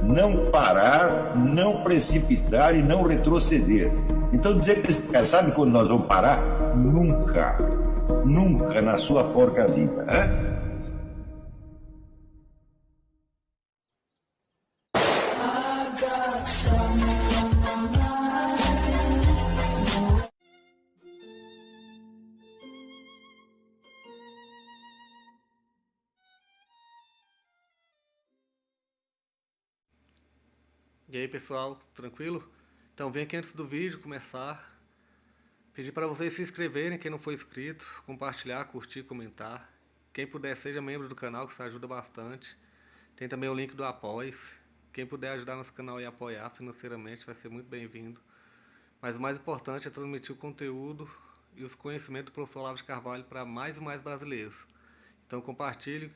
não parar, não precipitar e não retroceder. Então dizer para esse cara, sabe quando nós vamos parar? Nunca. Nunca na sua porca vida. Né? E aí pessoal, tranquilo? Então vem aqui antes do vídeo começar, pedir para vocês se inscreverem, quem não for inscrito, compartilhar, curtir, comentar. Quem puder seja membro do canal, que isso ajuda bastante. Tem também o link do Apoia-se. Quem puder ajudar nosso canal e apoiar financeiramente vai ser muito bem-vindo. Mas o mais importante é transmitir o conteúdo e os conhecimentos do professor Olavo de Carvalho para mais e mais brasileiros. Então compartilhe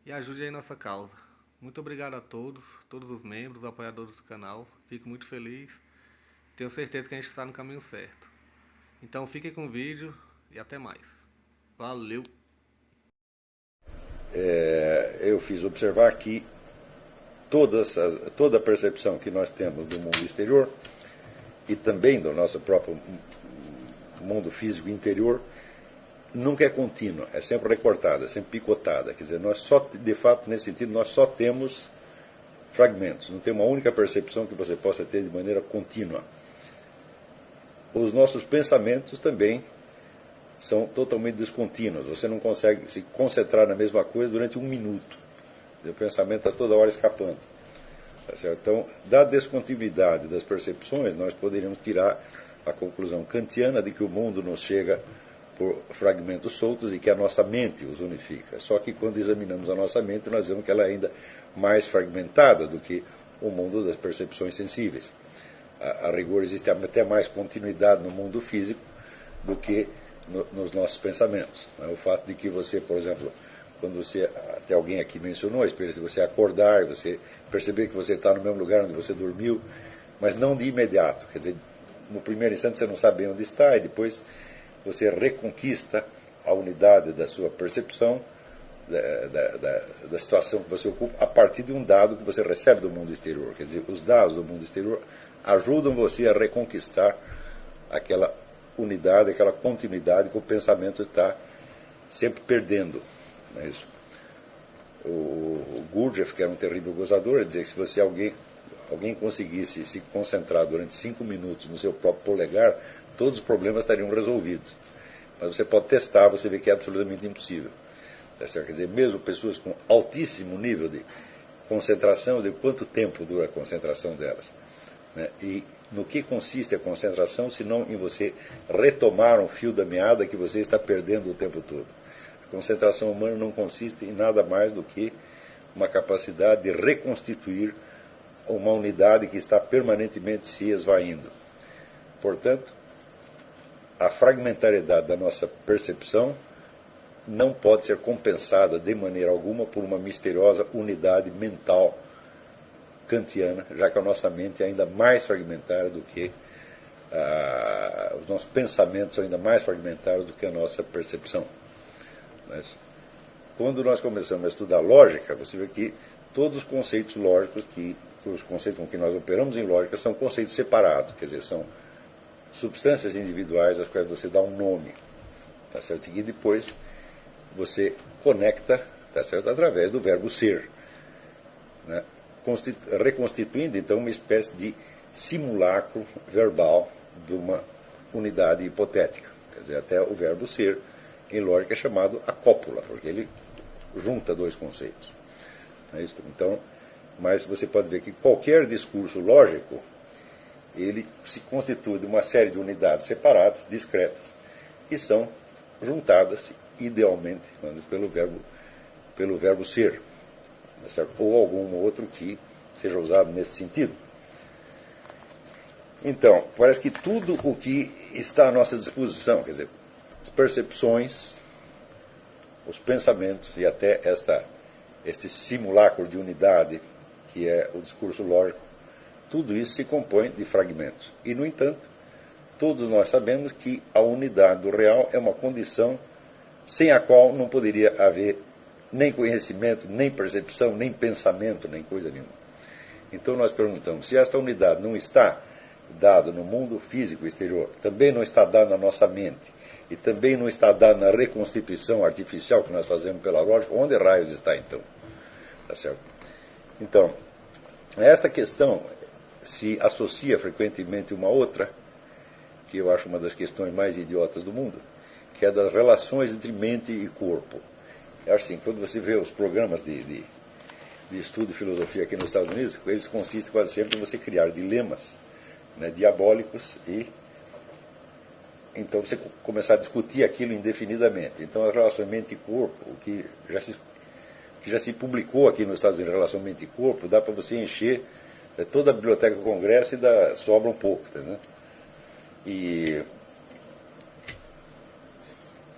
e ajude aí nossa causa. Muito obrigado a todos os membros, apoiadores do canal. Fico muito feliz. Tenho certeza que a gente está no caminho certo. Então fiquem com o vídeo e até mais. Valeu! Eu fiz observar que toda a percepção que nós temos do mundo exterior e também do nosso próprio mundo físico interior nunca é contínua, é sempre recortada, é sempre picotada. Quer dizer, nós só, de fato, nesse sentido, nós só temos fragmentos, não tem uma única percepção que você possa ter de maneira contínua. Os nossos pensamentos também são totalmente descontínuos, você não consegue se concentrar na mesma coisa durante um minuto. O pensamento está toda hora escapando. Tá certo? Então, da descontinuidade das percepções, nós poderíamos tirar a conclusão kantiana de que o mundo nos chega por fragmentos soltos e que a nossa mente os unifica. Só que quando examinamos a nossa mente, nós vemos que ela é ainda mais fragmentada do que o mundo das percepções sensíveis. A rigor existe até mais continuidade no mundo físico do que nos nossos pensamentos. O fato de que você, por exemplo, quando você, até alguém aqui mencionou a experiência de você acordar, você perceber que você está no mesmo lugar onde você dormiu, mas não de imediato. Quer dizer, no primeiro instante você não sabe onde está e depois você reconquista a unidade da sua percepção, da situação que você ocupa, a partir de um dado que você recebe do mundo exterior. Quer dizer, os dados do mundo exterior ajudam você a reconquistar aquela unidade, aquela continuidade que o pensamento está sempre perdendo. Não é isso? O Gurdjieff, que era um terrível gozador, dizia que se você alguém conseguisse se concentrar durante 5 minutos no seu próprio polegar, todos os problemas estariam resolvidos. Mas você pode testar, você vê que é absolutamente impossível. Quer dizer, mesmo pessoas com altíssimo nível de concentração, de quanto tempo dura a concentração delas. Né? E no que consiste a concentração, se não em você retomar um fio da meada que você está perdendo o tempo todo. A concentração humana não consiste em nada mais do que uma capacidade de reconstituir uma unidade que está permanentemente se esvaindo. Portanto, a fragmentariedade da nossa percepção não pode ser compensada de maneira alguma por uma misteriosa unidade mental kantiana, já que a nossa mente é ainda mais fragmentária do que os nossos pensamentos são ainda mais fragmentários do que a nossa percepção. Mas, quando nós começamos a estudar lógica, você vê que todos os conceitos lógicos, os conceitos com que nós operamos em lógica, são conceitos separados, quer dizer, são substâncias individuais às quais você dá um nome, tá certo? E depois você conecta, tá certo? Através do verbo ser, né? Reconstituindo então uma espécie de simulacro verbal de uma unidade hipotética. Quer dizer, até o verbo ser em lógica é chamado a cópula, porque ele junta dois conceitos. Não é isso? Então, mas você pode ver que qualquer discurso lógico ele se constitui de uma série de unidades separadas, discretas, que são juntadas idealmente pelo verbo ser, ou algum outro que seja usado nesse sentido. Então, parece que tudo o que está à nossa disposição, quer dizer, as percepções, os pensamentos e até este simulacro de unidade que é o discurso lógico, tudo isso se compõe de fragmentos. E, no entanto, todos nós sabemos que a unidade do real é uma condição sem a qual não poderia haver nem conhecimento, nem percepção, nem pensamento, nem coisa nenhuma. Então nós perguntamos, se esta unidade não está dada no mundo físico exterior, também não está dada na nossa mente, e também não está dada na reconstituição artificial que nós fazemos pela lógica, onde raios está então? Tá certo? Então, esta questão se associa frequentemente uma outra, que eu acho uma das questões mais idiotas do mundo, que é das relações entre mente e corpo. É assim, quando você vê os programas de estudo de filosofia aqui nos Estados Unidos, eles consistem quase sempre em você criar dilemas, né, diabólicos, e então você começar a discutir aquilo indefinidamente. Então as relações mente e corpo, o que já se publicou aqui nos Estados Unidos, relação mente e corpo, dá para você encher toda a biblioteca do Congresso e sobra um pouco, entendeu? E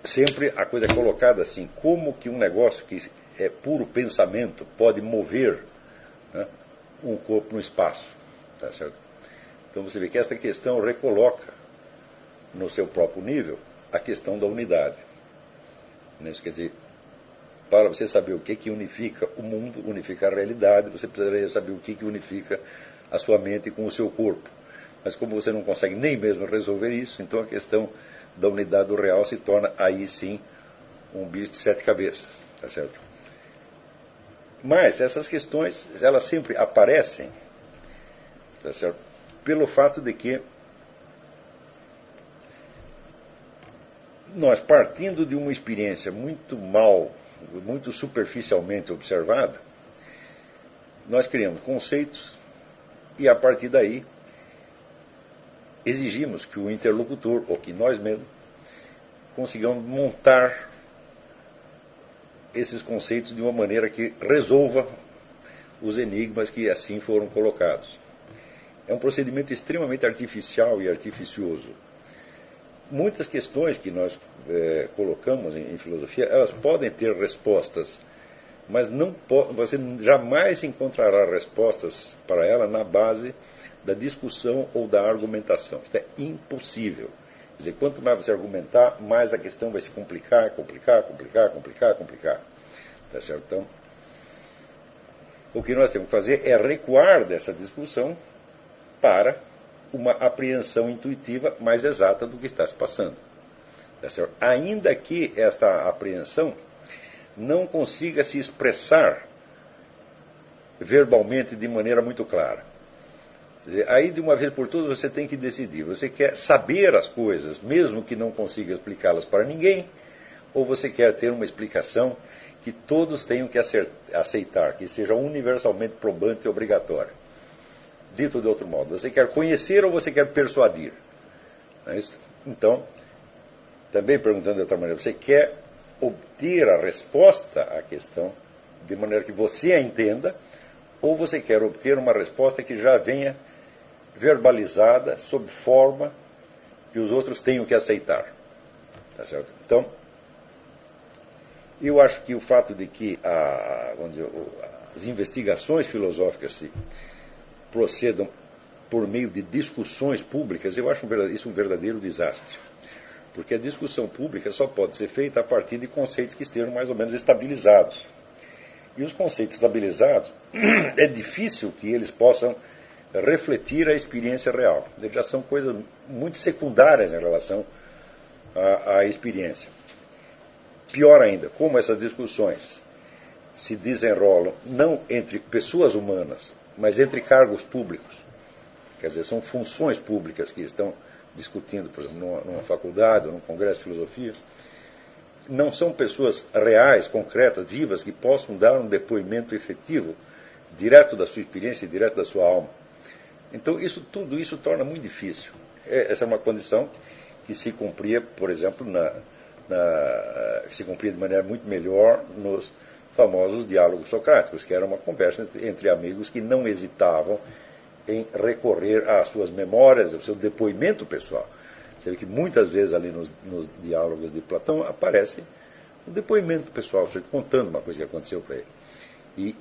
sempre a coisa é colocada assim, como que um negócio que é puro pensamento pode mover, né, um corpo no espaço, tá certo? Então você vê que esta questão recoloca no seu próprio nível a questão da unidade. Isso quer dizer, para você saber o que unifica o mundo, unifica a realidade, você precisaria saber o que unifica a sua mente com o seu corpo. Mas como você não consegue nem mesmo resolver isso, então a questão da unidade do real se torna aí sim um bicho de 7 cabeças, tá certo? Mas essas questões, elas sempre aparecem, tá certo? Pelo fato de que nós, partindo de uma experiência muito superficialmente observada, nós criamos conceitos e, a partir daí, exigimos que o interlocutor, ou que nós mesmos, consigamos montar esses conceitos de uma maneira que resolva os enigmas que assim foram colocados. É um procedimento extremamente artificial e artificioso. Muitas questões que nós colocamos em filosofia, elas podem ter respostas, mas você jamais encontrará respostas para ela na base da discussão ou da argumentação. Isso é impossível. Quer dizer, quanto mais você argumentar, mais a questão vai se complicar. Tá certo? Então, o que nós temos que fazer é recuar dessa discussão para uma apreensão intuitiva mais exata do que está se passando. Tá certo? Ainda que esta apreensão não consiga se expressar verbalmente de maneira muito clara. Quer dizer, aí, de uma vez por todas, você tem que decidir. Você quer saber as coisas, mesmo que não consiga explicá-las para ninguém, ou você quer ter uma explicação que todos tenham que aceitar, que seja universalmente probante e obrigatória. Dito de outro modo, você quer conhecer ou você quer persuadir? Não é isso? Então, também perguntando de outra maneira, você quer obter a resposta à questão de maneira que você a entenda, ou você quer obter uma resposta que já venha verbalizada, sob forma que os outros tenham que aceitar? Tá certo? Então, eu acho que o fato de que as investigações filosóficas se procedam por meio de discussões públicas, eu acho isso um verdadeiro desastre. Porque a discussão pública só pode ser feita a partir de conceitos que estejam mais ou menos estabilizados. E os conceitos estabilizados, é difícil que eles possam refletir a experiência real. Eles já são coisas muito secundárias em relação à experiência. Pior ainda, como essas discussões se desenrolam não entre pessoas humanas, mas entre cargos públicos. Quer dizer, são funções públicas que estão discutindo, por exemplo, numa faculdade ou num congresso de filosofia. Não são pessoas reais, concretas, vivas, que possam dar um depoimento efetivo, direto da sua experiência e direto da sua alma. Então, tudo isso torna muito difícil. Essa é uma condição que se cumpria, por exemplo, que se cumpria de maneira muito melhor nos famosos diálogos socráticos, que era uma conversa entre amigos que não hesitavam em recorrer às suas memórias, ao seu depoimento pessoal. Você vê que muitas vezes ali nos diálogos de Platão aparece um depoimento pessoal, contando uma coisa que aconteceu para ele. E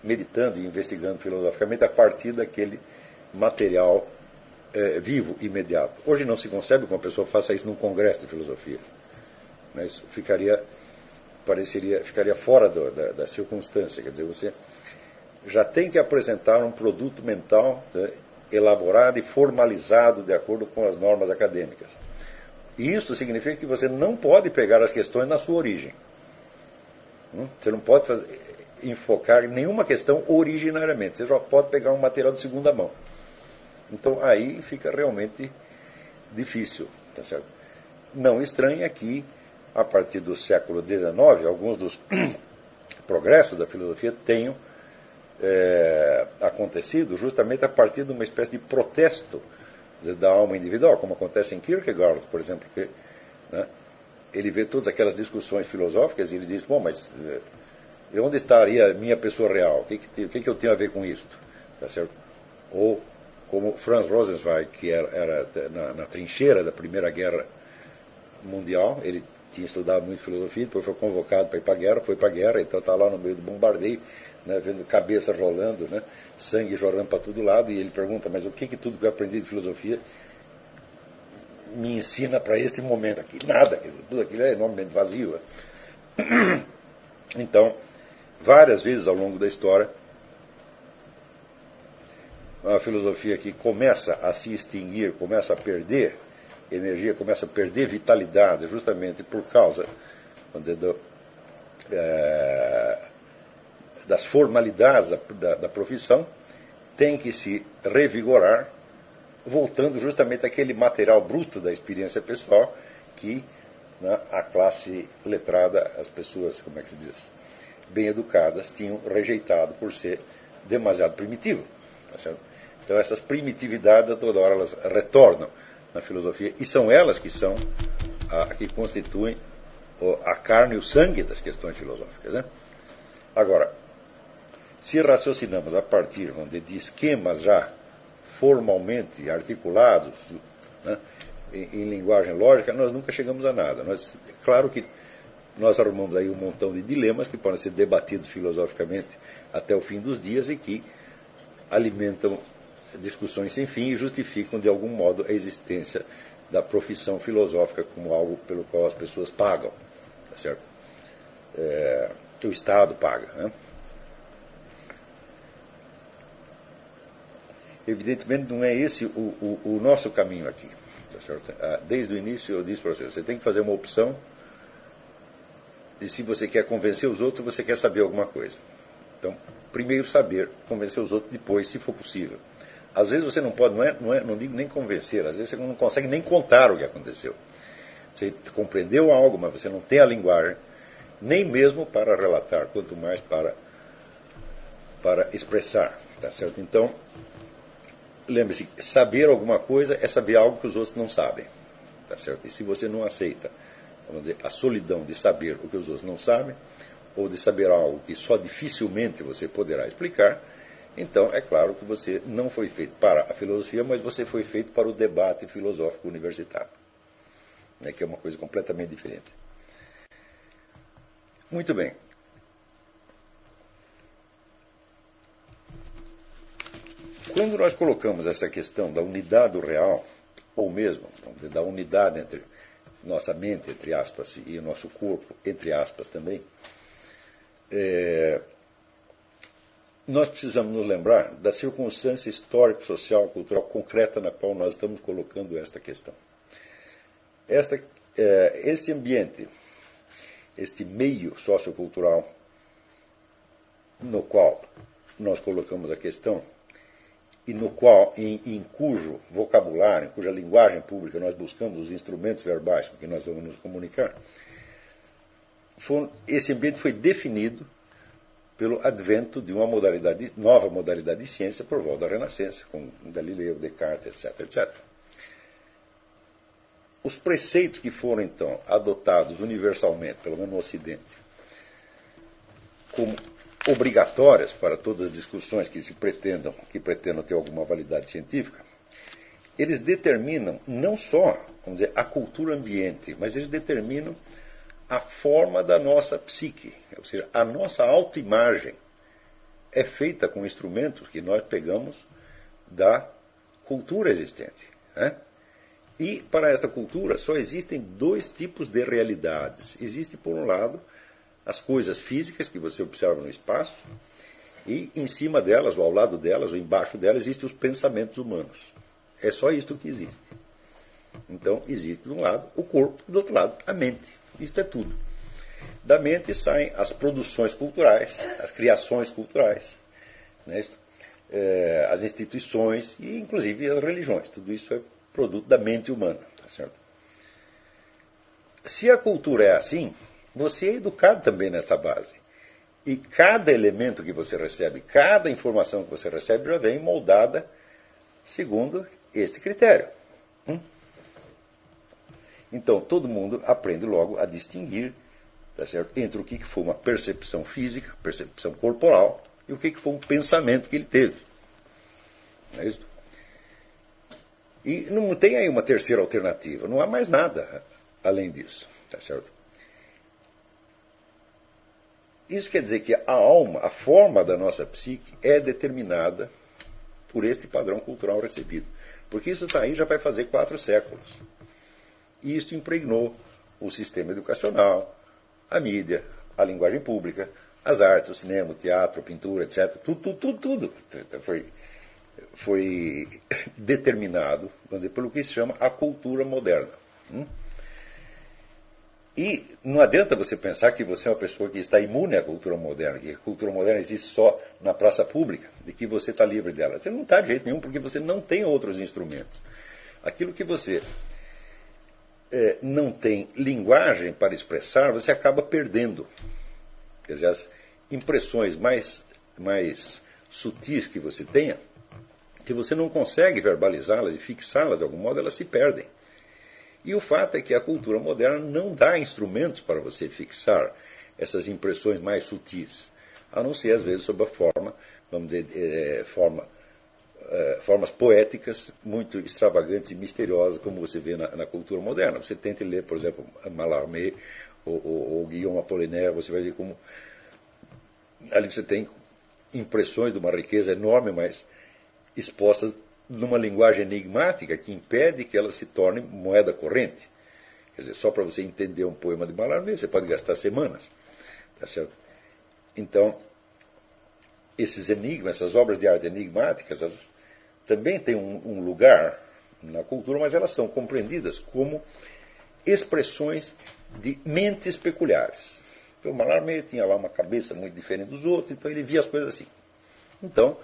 meditando e investigando filosoficamente a partir daquele material vivo, imediato. Hoje não se concebe que uma pessoa faça isso num congresso de filosofia. Mas ficaria fora da circunstância. Quer dizer, você já tem que apresentar um produto mental, né, elaborado e formalizado de acordo com as normas acadêmicas. E isso significa que você não pode pegar as questões na sua origem. Você não pode enfocar nenhuma questão originariamente. Você só pode pegar um material de segunda mão. Então aí fica realmente difícil. Tá certo? Não estranha que, a partir do século XIX, alguns dos progressos da filosofia tenham acontecido justamente a partir de uma espécie de protesto da alma individual, como acontece em Kierkegaard, por exemplo, que, né, ele vê todas aquelas discussões filosóficas e ele diz, bom, mas onde estaria a minha pessoa real? O que eu tenho a ver com isso? Tá certo? Ou como Franz Rosenzweig, que era na trincheira da Primeira Guerra Mundial, ele tinha estudado muito filosofia, depois foi convocado para ir para a guerra, foi para a guerra, então está lá no meio do bombardeio, né, vendo cabeça rolando, né, sangue jorrando para todo lado, e ele pergunta, mas o que tudo que eu aprendi de filosofia me ensina para este momento aqui? Nada, quer dizer, tudo aquilo é enormemente vazio. Então, várias vezes ao longo da história, a filosofia que começa a se extinguir, começa a perder energia, começa a perder vitalidade, justamente por causa, vamos dizer, das formalidades da profissão, tem que se revigorar, voltando justamente àquele material bruto da experiência pessoal que, né, a classe letrada, as pessoas, como é que se diz, bem educadas, tinham rejeitado por ser demasiado primitivo. Tá certo? Então essas primitividades, toda hora elas retornam na filosofia, e são elas que são que constituem a carne e o sangue das questões filosóficas. Né? Agora, se raciocinamos a partir de esquemas já formalmente articulados, né, em linguagem lógica, nós nunca chegamos a nada. Claro que nós arrumamos aí um montão de dilemas que podem ser debatidos filosoficamente até o fim dos dias e que alimentam discussões sem fim e justificam de algum modo a existência da profissão filosófica como algo pelo qual as pessoas pagam, tá certo? O Estado paga, né? Evidentemente não é esse o nosso caminho aqui, tá certo? Desde o início eu disse para você tem que fazer uma opção de se você quer convencer os outros ou você quer saber alguma coisa. Então, primeiro saber, convencer os outros, depois, se for possível. Às vezes você não pode, não digo nem convencer, às vezes você não consegue nem contar o que aconteceu. Você compreendeu algo, mas você não tem a linguagem, nem mesmo para relatar, quanto mais para expressar. Tá certo? Então, lembre-se, saber alguma coisa é saber algo que os outros não sabem. Tá certo? E se você não aceita, vamos dizer, a solidão de saber o que os outros não sabem, ou de saber algo que só dificilmente você poderá explicar, então é claro que você não foi feito para a filosofia, mas você foi feito para o debate filosófico universitário, né, que é uma coisa completamente diferente. Muito bem. Quando nós colocamos essa questão da unidade do real, ou mesmo da unidade entre nossa mente, entre aspas, e o nosso corpo, entre aspas também, nós precisamos nos lembrar da circunstância histórica, social, cultural concreta na qual nós estamos colocando esta questão. Este ambiente, este meio sociocultural no qual nós colocamos a questão e no qual, em cujo vocabulário, em cuja linguagem pública nós buscamos os instrumentos verbais com que nós vamos nos comunicar, esse ambiente foi definido pelo advento de uma nova modalidade de ciência por volta da Renascença, com Galileu, Descartes, etc., etc. Os preceitos que foram, então, adotados universalmente, pelo menos no Ocidente, como obrigatórias para todas as discussões que pretendam ter alguma validade científica, eles determinam não só, vamos dizer, a cultura ambiente, mas eles determinam a forma da nossa psique, ou seja, a nossa autoimagem é feita com instrumentos que nós pegamos da cultura existente. Né? E para esta cultura só existem dois tipos de realidades. Existe, por um lado, as coisas físicas que você observa no espaço, E em cima delas, ou ao lado delas, ou embaixo delas, existem os pensamentos humanos. É só isto que existe. Então, existe de um lado o corpo, do outro lado a mente. Isto é tudo. Da mente saem as produções culturais, as criações culturais, né? As instituições e, inclusive, as religiões. Tudo isso é produto da mente humana. Tá certo? Se a cultura é assim, você é educado também nesta base. E cada elemento que você recebe, cada informação que você recebe já vem moldada segundo este critério. Então, todo mundo aprende logo a distinguir, tá certo, entre o que foi uma percepção física, percepção corporal, e o que foi um pensamento que ele teve. Não é isso? E não tem aí uma terceira alternativa, não há mais nada além disso. Tá certo? Isso quer dizer que a alma, a forma da nossa psique, é determinada por este padrão cultural recebido. Porque isso está aí já vai fazer 4 séculos. E isso impregnou o sistema educacional, a mídia, a linguagem pública, as artes, o cinema, o teatro, a pintura, etc. Tudo foi determinado, vamos dizer, pelo que se chama a cultura moderna. E não adianta você pensar que você é uma pessoa que está imune à cultura moderna, que a cultura moderna existe só na praça pública, e que você está livre dela. Você não está de jeito nenhum, porque você não tem outros instrumentos. Aquilo que você não tem linguagem para expressar, você acaba perdendo. Quer dizer, as impressões mais sutis que você tenha, que você não consegue verbalizá-las e fixá-las de algum modo, elas se perdem. E o fato é que a cultura moderna não dá instrumentos para você fixar essas impressões mais sutis, a não ser, às vezes, sob a forma, vamos dizer, formas poéticas muito extravagantes e misteriosas, como você vê na cultura moderna. Você tenta ler, por exemplo, Mallarmé ou Guillaume Apollinaire, você vai ver como ali você tem impressões de uma riqueza enorme, mas expostas numa linguagem enigmática que impede que ela se torne moeda corrente. Quer dizer, só para você entender um poema de Mallarmé, você pode gastar semanas. Tá certo? Então, esses enigmas, essas obras de arte enigmáticas, elas também têm um lugar na cultura, mas elas são compreendidas como expressões de mentes peculiares. Então, Mallarmé tinha lá uma cabeça muito diferente dos outros, então ele via as coisas assim. Então,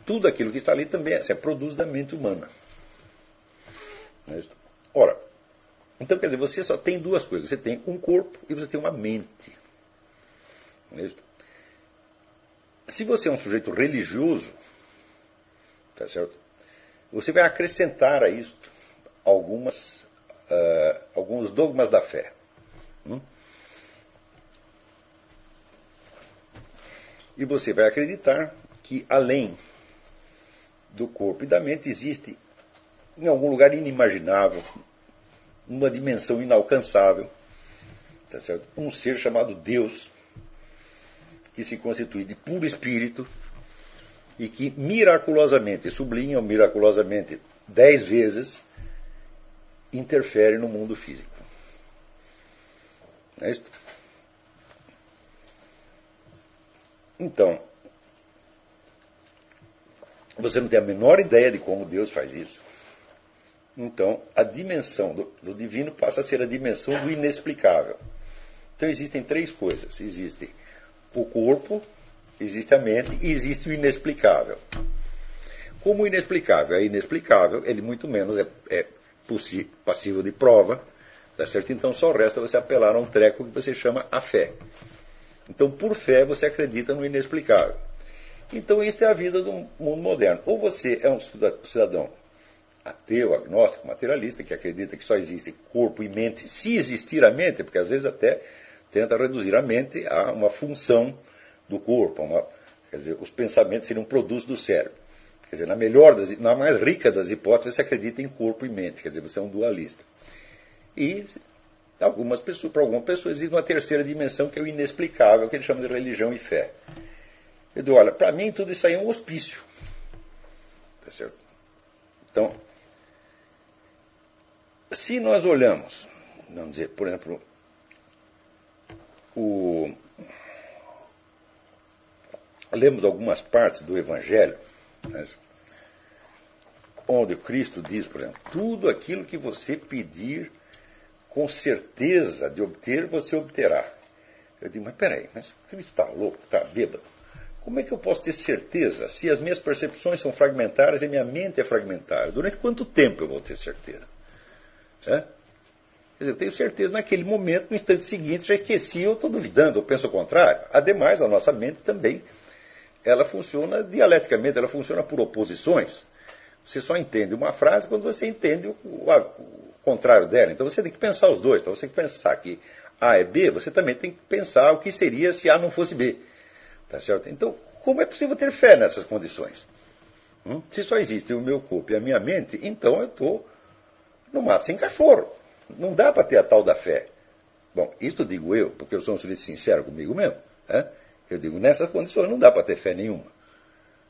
tudo aquilo que está ali também é produz da mente humana. Ora, então quer dizer, você só tem 2 coisas. Você tem um corpo e você tem uma mente. Se você é um sujeito religioso, tá certo? Você vai acrescentar a isto alguns dogmas da fé. E você vai acreditar que além do corpo e da mente existe em algum lugar inimaginável, numa dimensão inalcançável, tá certo? Um ser chamado Deus, que se constitui de puro espírito e que miraculosamente, sublinham miraculosamente 10 vezes, interfere no mundo físico. É isto? Então, você não tem a menor ideia de como Deus faz isso. Então, a dimensão do divino passa a ser a dimensão do inexplicável. Então, existem 3 coisas. Existe o corpo, existe a mente e existe o inexplicável. Como o inexplicável é inexplicável, ele muito menos é passível de prova, tá certo? Então, só resta você apelar a um treco que você chama a fé. Então, por fé, você acredita no inexplicável. Então, isso é a vida do mundo moderno. Ou você é um cidadão ateu, agnóstico, materialista, que acredita que só existe corpo e mente, se existir a mente, porque às vezes até tenta reduzir a mente a uma função do corpo. Quer dizer, os pensamentos seriam um produto do cérebro. Quer dizer, na mais rica das hipóteses, você acredita em corpo e mente. Quer dizer, você é um dualista. E para algumas pessoas existe uma terceira dimensão que é o inexplicável, que ele chama de religião e fé. Eu digo, olha, para mim tudo isso aí é um hospício. Tá certo? Então, se nós olhamos, vamos dizer, por exemplo, lemos algumas partes do Evangelho, né, onde Cristo diz, por exemplo, tudo aquilo que você pedir com certeza de obter, você obterá. Eu digo, mas peraí, mas o Cristo está louco, está bêbado? Como é que eu posso ter certeza se as minhas percepções são fragmentárias e a minha mente é fragmentária? Durante quanto tempo eu vou ter certeza? É? Quer dizer, eu tenho certeza naquele momento, no instante seguinte, já esqueci, eu estou duvidando, eu penso o contrário. Ademais, a nossa mente também, ela funciona dialeticamente, ela funciona por oposições. Você só entende uma frase quando você entende o contrário dela. Então você tem que pensar os dois. Para você pensar que A é B, você também tem que pensar o que seria se A não fosse B. Tá certo? Então, como é possível ter fé nessas condições? Se só existe o meu corpo e a minha mente, então eu estou no mato sem cachorro. Não dá para ter a tal da fé. Bom, isso digo eu, porque eu sou um sujeito sincero comigo mesmo. Né? Eu digo, nessas condições não dá para ter fé nenhuma.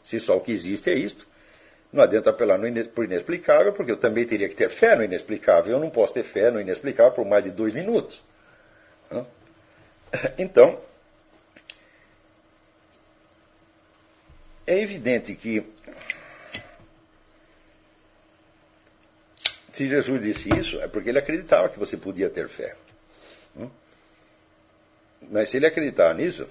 Se só o que existe é isto, não adianta apelar por inexplicável, porque eu também teria que ter fé no inexplicável. Eu não posso ter fé no inexplicável por mais de 2 minutos. Então, é evidente que se Jesus disse isso, é porque ele acreditava que você podia ter fé. Mas se ele acreditava nisso,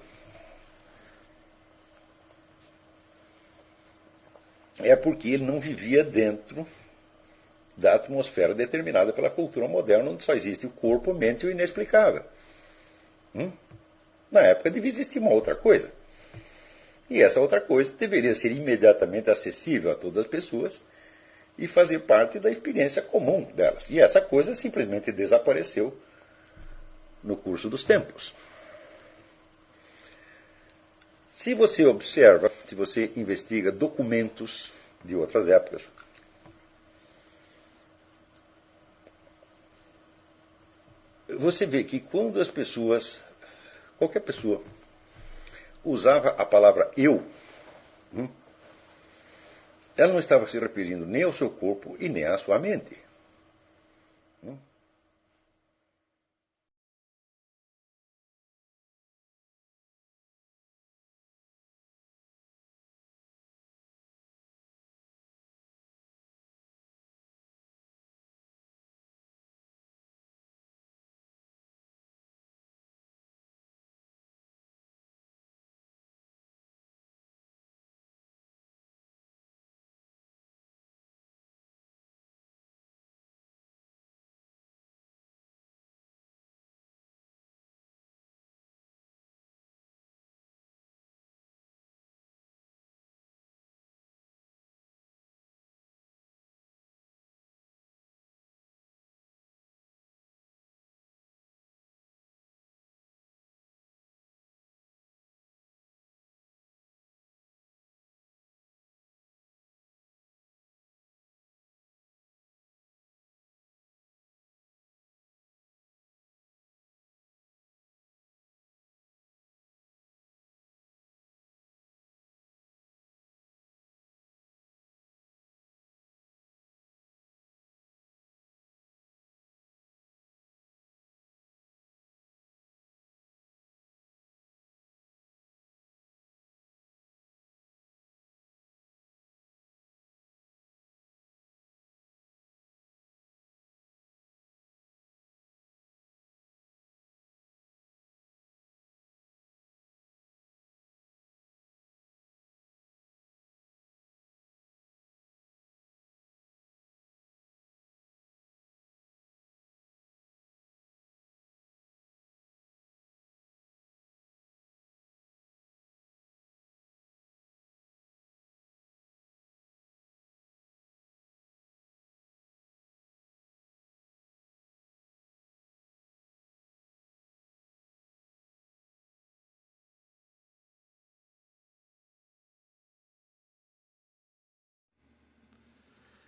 é porque ele não vivia dentro da atmosfera determinada pela cultura moderna, onde só existe o corpo, a mente e o inexplicável. Na época devia existir uma outra coisa. E essa outra coisa deveria ser imediatamente acessível a todas as pessoas e fazer parte da experiência comum delas. E essa coisa simplesmente desapareceu no curso dos tempos. Se você observa, se você investiga documentos de outras épocas, você vê que quando as pessoas, qualquer pessoa, usava a palavra eu, ela não estava se referindo nem ao seu corpo e nem à sua mente.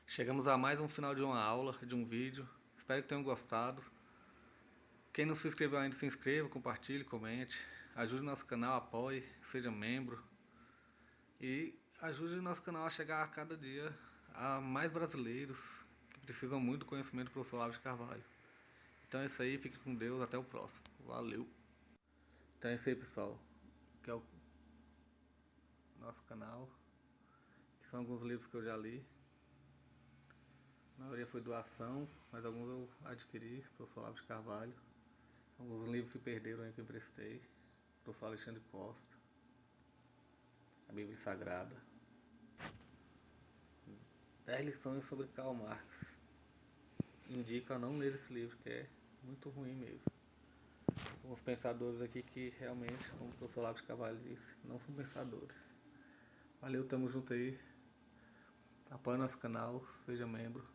Chegamos a mais um final de uma aula, de um vídeo. Espero que tenham gostado. Quem não se inscreveu ainda, se inscreva, compartilhe, comente. Ajude o nosso canal, apoie, seja membro. E ajude o nosso canal a chegar a cada dia a mais brasileiros que precisam muito do conhecimento do professor Olavo de Carvalho. Então é isso aí, fique com Deus, até o próximo. Valeu! Então é isso aí, pessoal. Que é o nosso canal, que são alguns livros que eu já li. A maioria foi doação, mas alguns eu adquiri, professor Olavo de Carvalho. Alguns livros se perderam aí que eu emprestei, professor Alexandre Costa, a Bíblia Sagrada. 10 lições sobre Karl Marx. Indico a não ler esse livro, que é muito ruim mesmo. Alguns pensadores aqui que realmente, como o professor Olavo de Carvalho disse, não são pensadores. Valeu, tamo junto aí. Apoie nosso canal, seja membro.